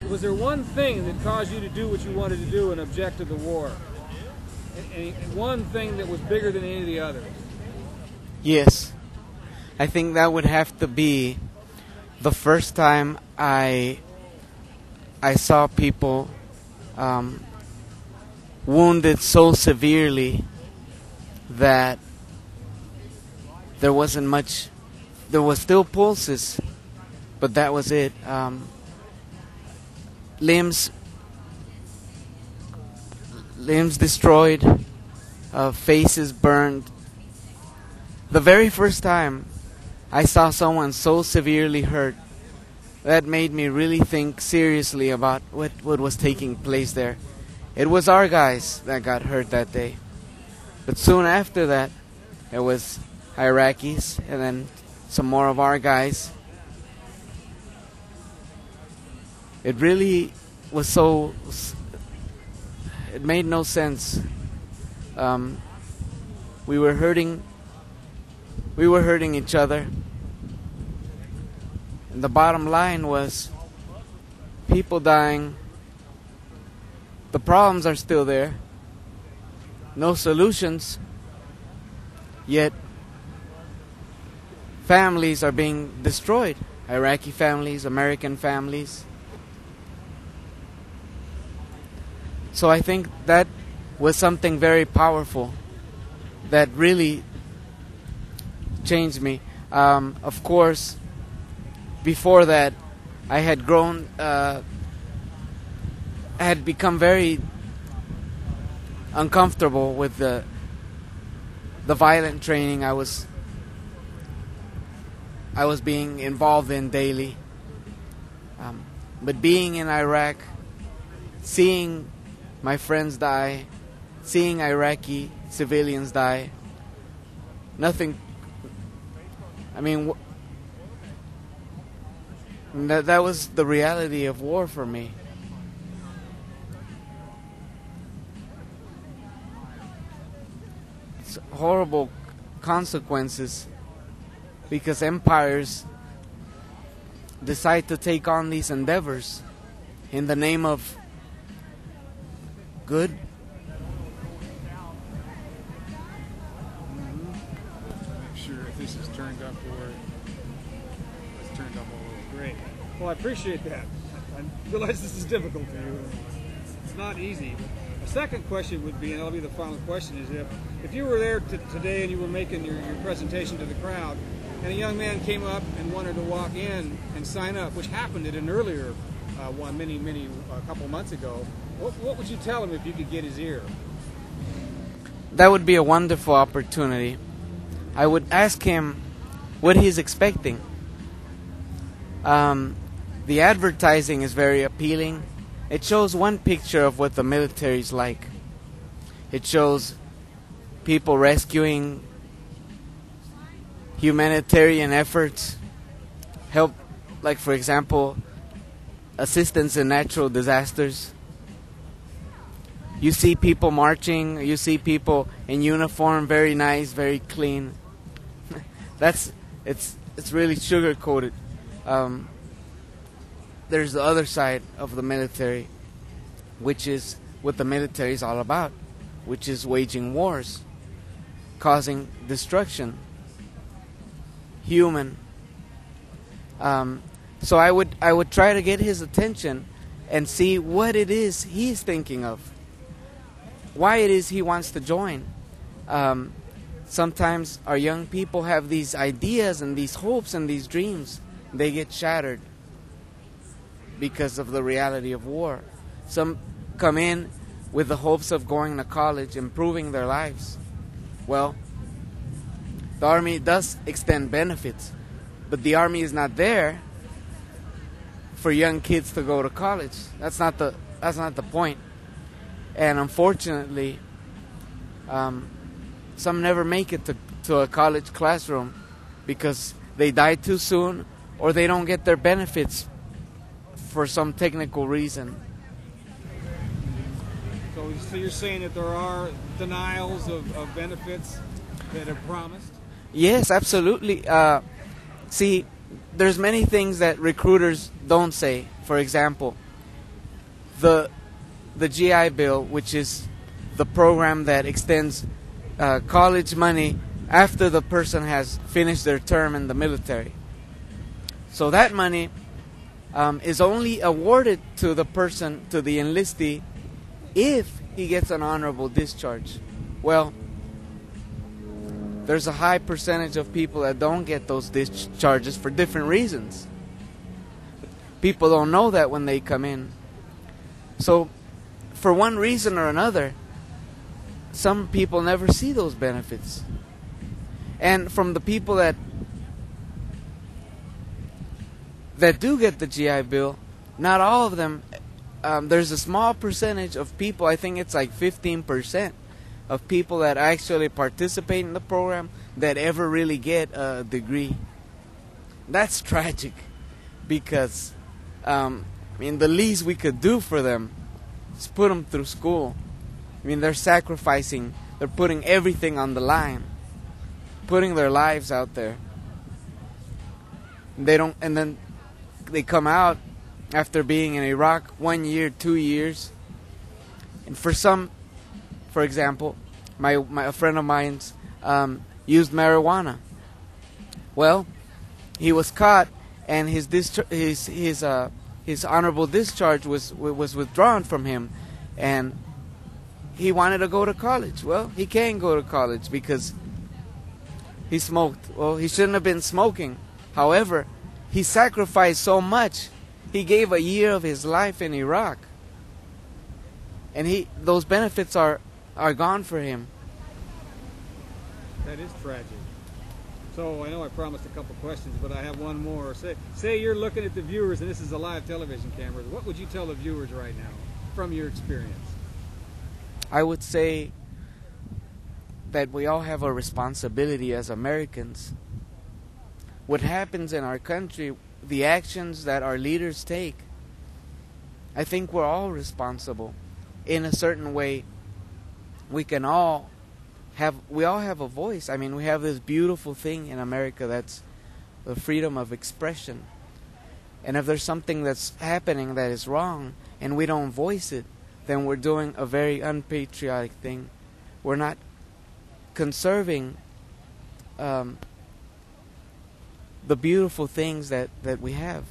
Was there one thing that caused you to do what you wanted to do and object to the war? And one thing that was bigger than any of the others? Yes. I think that would have to be the first time I saw people wounded so severely that there wasn't much. There was still pulses, but that was it. Limbs destroyed, faces burned. The very first time I saw someone so severely hurt, that made me really think seriously about what was taking place there. It was our guys that got hurt that day. But soon after that, it was Iraqis and then some more of our guys. It really was so... It made no sense. We were hurting each other. And the bottom line was people dying. The problems are still there. No solutions. Yet families are being destroyed. Iraqi families, American families. So I think that was something very powerful that really changed me. Of course, before that, I had grown, I had become very uncomfortable with the violent training I was being involved in daily. But being in Iraq, seeing my friends die, seeing Iraqi civilians die, nothing. I mean, that was the reality of war for me. It's horrible consequences because empires decide to take on these endeavors in the name of good. Make sure if this is turned up or it's turned up all over. Great. Well, I appreciate that. I realize this is difficult for you. It's not easy. A second question would be, and that'll be the final question, is if you were there today and you were making your presentation to the crowd, and a young man came up and wanted to walk in and sign up, which happened at an earlier one, a couple months ago, what would you tell him if you could get his ear? That would be a wonderful opportunity. I would ask him what he's expecting. The advertising is very appealing. It shows one picture of what the military is like. It shows people rescuing, humanitarian efforts, help, like for example, assistance in natural disasters. You see people marching, you see people in uniform, very nice, very clean. It's really sugar-coated. There's the other side of the military, which is what the military is all about, which is waging wars, causing destruction, human. So I would try to get his attention and see what it is he's thinking of, why it is he wants to join. Sometimes our young people have these ideas and these hopes and these dreams. They get shattered because of the reality of war. Some come in with the hopes of going to college, improving their lives. Well, the Army does extend benefits, but the Army is not there for young kids to go to college. That's not the point. And unfortunately, some never make it to a college classroom because they die too soon or they don't get their benefits for some technical reason. So you're saying that there are denials of benefits that are promised? Yes, absolutely. See, there's many things that recruiters don't say. For example, the GI Bill, which is the program that extends college money after the person has finished their term in the military. So that money is only awarded to the person, to the enlistee, if he gets an honorable discharge. Well, there's a high percentage of people that don't get those discharges for different reasons. People don't know that when they come in. So, for one reason or another, some people never see those benefits. And from the people that do get the GI Bill, not all of them, there's a small percentage of people, I think it's like 15%, of people that actually participate in the program that ever really get a degree. That's tragic, because the least we could do for them is put them through school. They're sacrificing, they're putting everything on the line, putting their lives out there. And then they come out after being in Iraq 1 year, 2 years, and for example, a friend of mine's used marijuana. Well, he was caught, and his honorable discharge was withdrawn from him, and he wanted to go to college. Well, he can't go to college because he smoked. Well, he shouldn't have been smoking. However, he sacrificed so much. He gave a year of his life in Iraq, and those benefits are gone for him. That is tragic. So I know I promised a couple questions, but I have one more. Say you're looking at the viewers, and this is a live television camera. What would you tell the viewers right now from your experience? I would say that we all have a responsibility as Americans. What happens in our country, the actions that our leaders take, I think we're all responsible. In a certain way, we all have a voice. We have this beautiful thing in America that's the freedom of expression. And if there's something that's happening that is wrong and we don't voice it, then we're doing a very unpatriotic thing. We're not conserving the beautiful things that we have.